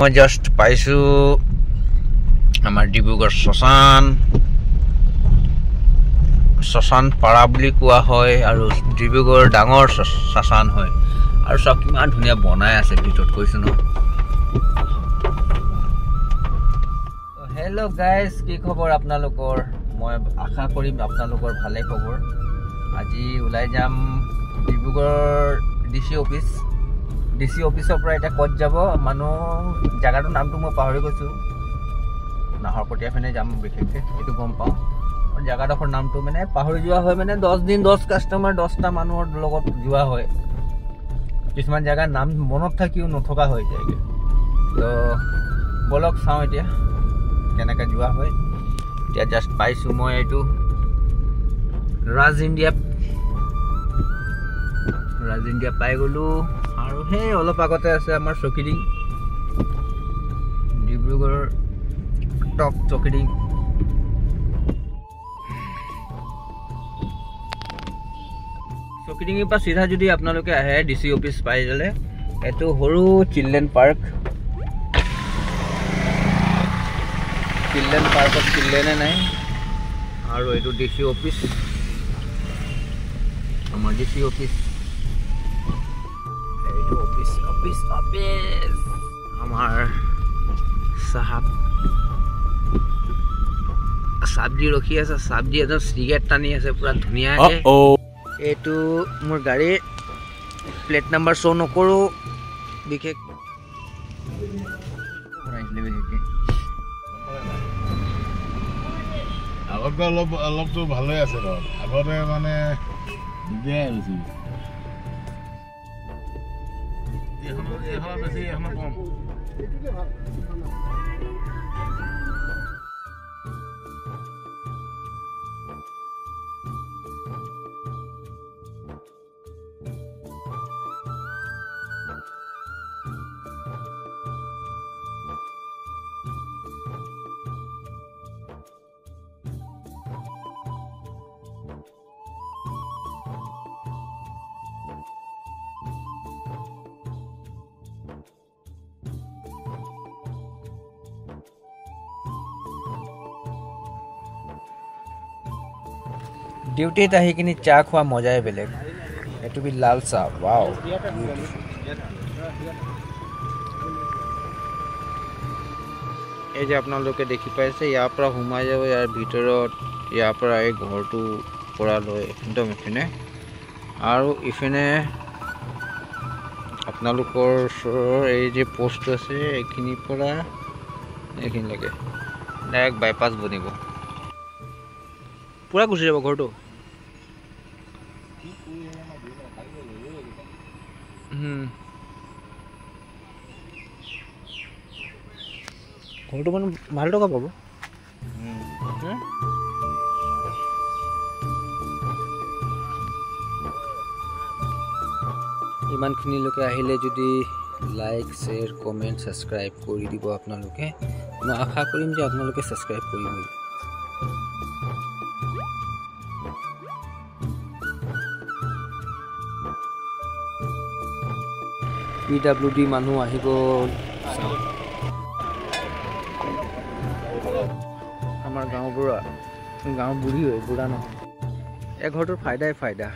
মই জাস্ট পাইছো আমাৰ ডিব্ৰুগড় শ্মশান পাৰা বুলি কোৱা হয় আৰু ডিব্ৰুগড় ডাঙৰ শ্মশান হয় আৰু সব কিমান ধুনীয়া বনাই আছে ভিতৰত কৈছো ন। হেল্ল' গাইজ, কি খবৰ আপোনালোকৰ? মই আশা কৰিম আপোনালোকৰ ভালে খবৰ। আজি ওলাই যাম ডিব্ৰুগড় ডিসি অফিসৰ পৰা। এটা ক'ত যাব মানুহ জায়গাটোৰ নামটো মই পাহৰি গৈছো। নাহৰকটীয়া ফালে যাম বিশেষকৈ, এইটো গম পাওঁ। জায়গাডোখৰ নামটো মানে পাহৰি যোৱা হয়, মানে 10 দিন 10 কাষ্টমাৰ 10টা মানুহৰ লগত যোৱা হয়। কিছুমান জায়গাৰ নাম মনত থাকিও নথকা হৈ যায়গৈ। তো বলক চাওঁ এতিয়া কেনেকৈ যোৱা হয়। এতিয়া জাষ্ট পাইছোঁ মই এইটো ৰাজ ইণ্ডিয়া পাই গ'লোঁ। আৰু সেই অলপ আগতে আছে আমাৰ চকিডিং, ডিব্ৰুগড়ৰ টপ চকিডিং। চকিডিঙৰ পৰা চিধা যদি আপোনালোকে আহে ডিসি অফিস পাই গ'লে, এইটো সৰু চিলড্ৰেন পাৰ্কত চিলড্ৰেনে নাই। আৰু এইটো ডিসি অফিস, আমাৰ ডিসি অফিস অফিস আমাৰ সাহাব সাবজি ৰখি আছে। সাবজি এজন চিগাৰেট টানি আছে পুৰা ধুনীয়াকে। এইটো মোৰ গাড়ীৰ প্লেট নাম্বাৰ শ্ব' নকৰোঁ বিশেষ। আগতকৈ অলপতো ভালে আছে ধৰ, আগতে মানে দিগদাৰ হৈছে। এখন বেছি এখন কম। ডিউটিত আহি কিনি চাহ খোৱা মজাই বেলেগ। এইটো বি লাল চাহ, ৱাও। এই যে আপোনালোকে দেখি পাইছে, ইয়াৰ পৰা সোমাই যাব ইয়াৰ ভিতৰত। ইয়াৰ পৰা এই ঘৰটো পৰা লৈ একদম ইপিনে, আৰু ইপিনে আপোনালোকৰ ওচৰৰ এই যে পোষ্ট আছে এইখিনিৰ পৰা এইখিনিলৈকে ডাইৰেক্ট বাইপাছ বনিব, পুৰা গুচি যাব ঘৰটো। ঘৰটো মানে ভাল টকা পাব। ইমানখিনিলৈকে আহিলে যদি লাইক, শ্বেয়াৰ, কমেণ্ট, ছাবস্ক্ৰাইব কৰি দিব আপোনালোকে। মই আশা কৰিম যে আপোনালোকে ছাবস্ক্ৰাইব কৰিবই। PWD মানুহ আহি গ'ল। আমাৰ গাঁও বুঢ়ী হয়, বুঢ়া নহয়। এই ঘৰটোৰ ফাইদাই ফাইদা,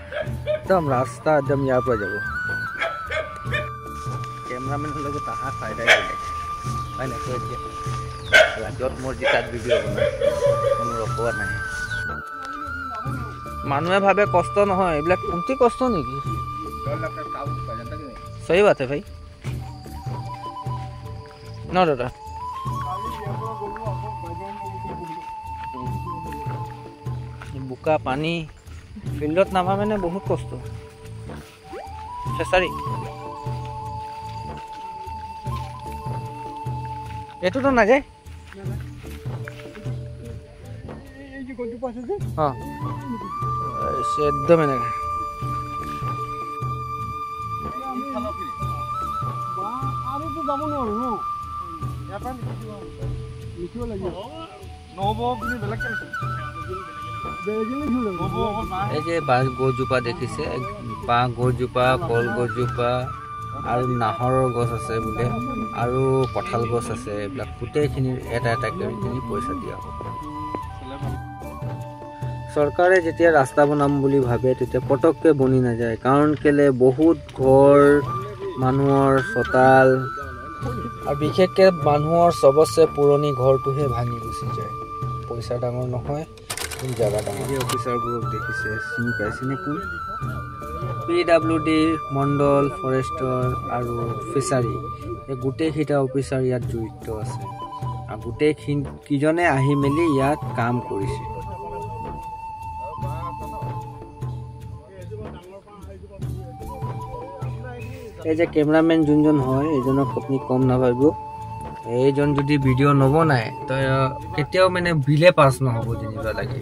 একদম ৰাস্তা একদম ইয়াৰ পৰা যাব। কেমেৰামেনৰ লগত অহা ফাইদাই বেলেগ হয় নাই? কৈ দিয়া ৰাজত মোৰ তাত ভিডিঅ' বনাই কোনো ৰখোৱা নাই। মানুহে ভাবে কষ্ট নহয়, এইবিলাক কমতি কষ্ট নেকি? सही बात है भाई ना दादा। বোকা পানী ফিল্ডত নামা মানে বহুত কষ্ট। ফেচাৰী এইটোতো নাযায়। অঁ একদম এনেকৈ এই যে বাঁহ গছজোপা দেখিছে, বাঁহ গছজোপা, কল গছজোপা, আৰু নাহৰৰ গছ আছে বোলে আৰু কঁঠাল গছ আছে এইবিলাক গোটেইখিনিৰ এটা এটা কিনি পইচা দিয়া হ'ব চৰকাৰে যেতিয়া ৰাস্তা বনাম বুলি ভাবে তেতিয়া পটককৈ বনি নাযায় কাৰণ কেলে বহুত ঘৰ মানুহৰ চোতাল আৰু বিশেষকৈ মানুহৰ চবতছে পুৰণি ঘৰটোহে ভাঙি গুচি যায় পইচা ডাঙৰ নহয় কোন জায়গা ডাঙৰ অফিচাৰবোৰক দেখিছে চিনি পাইছেনে কোন PWD মণ্ডল ফৰেষ্টৰ আৰু ফিচাৰী এই গোটেইকেইটা অফিচাৰ ইয়াত জড়িত আছে আৰু গোটেইকেইজনে আহি মেলি ইয়াত কাম কৰিছে এই যে কেমেৰামেন যোনজন হয় এইজনক আপুনি কম নাভাবিব এইজন যদি ভিডিঅ' নবনায় তো কেতিয়াও মানে বিলে পাছ নহ'ব যেনিবা লাগে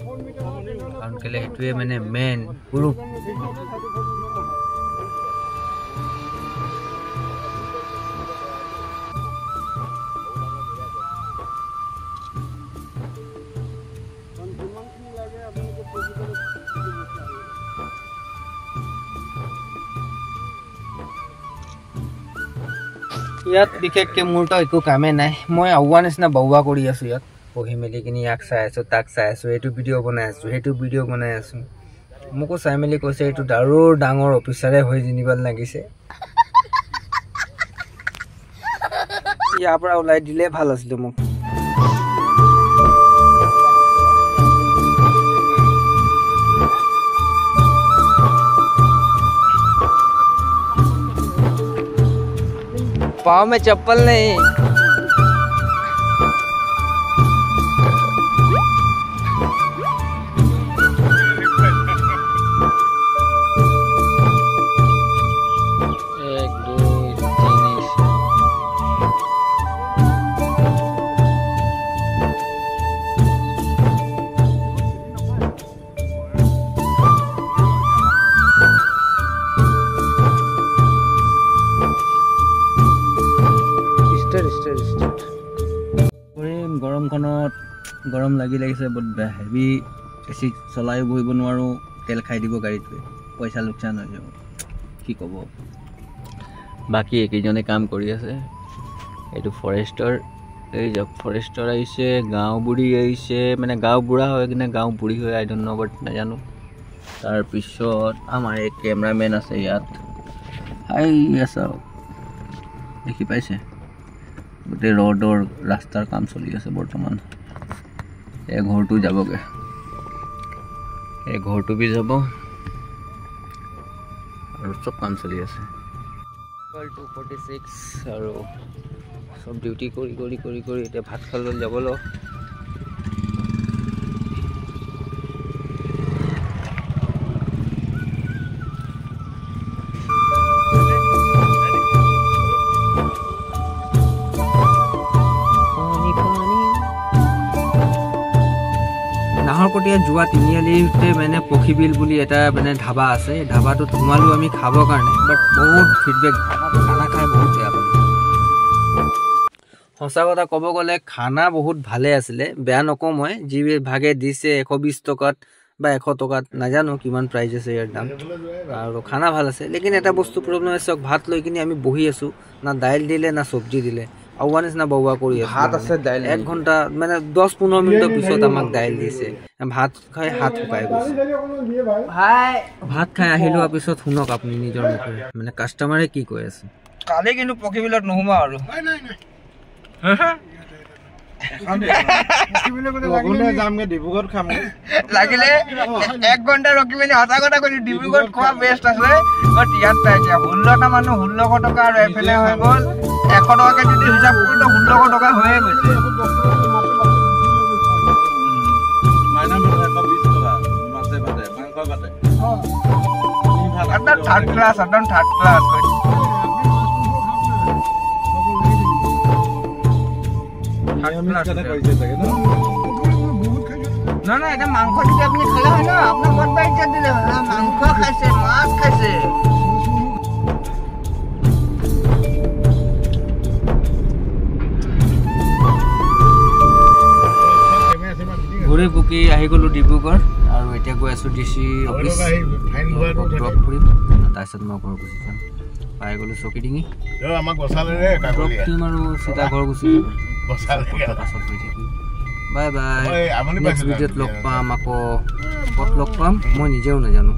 কাৰণ কেলে সেইটোৱে মানে মেইন গ্ৰুপ ইয়াত বিশেষকৈ মোৰতো একো কামেই নাই মই আউৱা নিচিনা বাউৱা কৰি আছোঁ ইয়াত পঢ়ি মেলি কিনি ইয়াক চাই আছোঁ তাক চাই আছোঁ এইটো ভিডিঅ' বনাই আছোঁ সেইটো ভিডিঅ' বনাই আছোঁ মোকো চাই মেলি কৈছে এইটো ডাঙৰ অফিচাৰে হৈ যেনিবা লাগিছে ইয়াৰ পৰা ওলাই দিলে ভাল আছিলে মোক पाँव में चप्पल नहीं एक दो तीन গৰম লাগিছে বহুত হেভি এচি চলাই বহিব নোৱাৰোঁ তেল খাই দিব গাড়ীটোৱে পইচা লোকচান হৈ যাব কি ক'ব বাকী একেইজনে কাম কৰি আছে এইটো ফৰেষ্টৰ এই জব ফৰেষ্টৰ আহিছে গাঁও বুঢ়ী আহিছে মানে গাঁও বুঢ়া হৈ কিনে গাঁও বুঢ়ী হৈ আই ডণ্ট ন বাট নাজানো তাৰপিছত আমাৰ এই কেমেৰামেন আছে ইয়াত হাই আছে দেখি পাইছে গোটেই ৰ'ডৰ ৰাস্তাৰ কাম চলি আছে বৰ্তমান এই ঘৰটো যাবগৈ এই ঘৰটো বি যাব আৰু চব কাম চলি আছে 246 আৰু সব ডিউটি কৰি এতিয়া ভাত খাবলৈ যাবলৈ নাহৰকটীয়া যোৱা তিনিআলিতে মানে পক্ষীবিল বুলি এটা মানে ধাবা আছে ধাবাটোত সোমালোঁ আমি খাবৰ কাৰণে বাট বহুত ফিডবেক খানা খাই বহুত বেয়া পালোঁ সঁচা কথা ক'ব গ'লে খানা বহুত ভালে আছিলে বেয়া নকওঁ মই যি ভাগে দিছে 120 টকাত বা 100 টকাত নাজানো কিমান প্ৰাইজ আছে ইয়াৰ দাম আৰু খানা ভাল আছে লেকিন এটা বস্তু প্ৰব্লেম আছে ভাত লৈ কিনি আমি বহি আছোঁ না দাইল দিলে না চব্জি দিলে আউৱা নিচিনা বাউৱা কৰি আছে ভাত আছে দাইল 1 ঘণ্টা মানে 10-15 মিনিটৰ পিছত আমাক দাইল দিছে ভাত খাই হাত শুকাই গৈছে ভাত খাই আহিলোঁ পিছত শুনক আপুনি নিজৰ মুখে মানে কাষ্টমাৰে কি কৈ আছে কালি কিন্তু পক্ষীবিলত নোসোমা আৰু লাগিলে 1 ঘণ্টা ৰখি মেলি সঁচা কথা কৈছোঁ ডিব্ৰুগড়ত খোৱা বেষ্ট আছে বাট ইয়াত পাইছে 16টা মানুহ 1600 টকা আৰু এফালে হৈ গ'ল 100 টকাকৈ যদি হিচাপ কৰোঁ 1600 টকা হৈয়ে গৈছে থাৰ্ড ক্লাছ না এটা মাংস যদি আপনি খেলে হয় না আপনাৰ বট বাইক দিলে মাংস খাইছে মাছ খাইছে ঘূৰি পকি আহি গ'লোঁ ডিব্ৰুগড় আৰু এতিয়া গৈ আছোঁ DC অফিচ তাৰপিছত মই ঘৰ গুচি যাম পাই গ'লো চকী ডিঙি আমাক বচালে ৰে কাকলিয়া টীম আৰু চিধা ঘৰ গুচি যাব বচালে পাছত হৈ থাকিম বাই বাই আমনি নেক্সট পাইছিলো ভিডিঅ'ত লগ পাম আকৌ ক'ত লগ পাম মই নিজেও নাজানো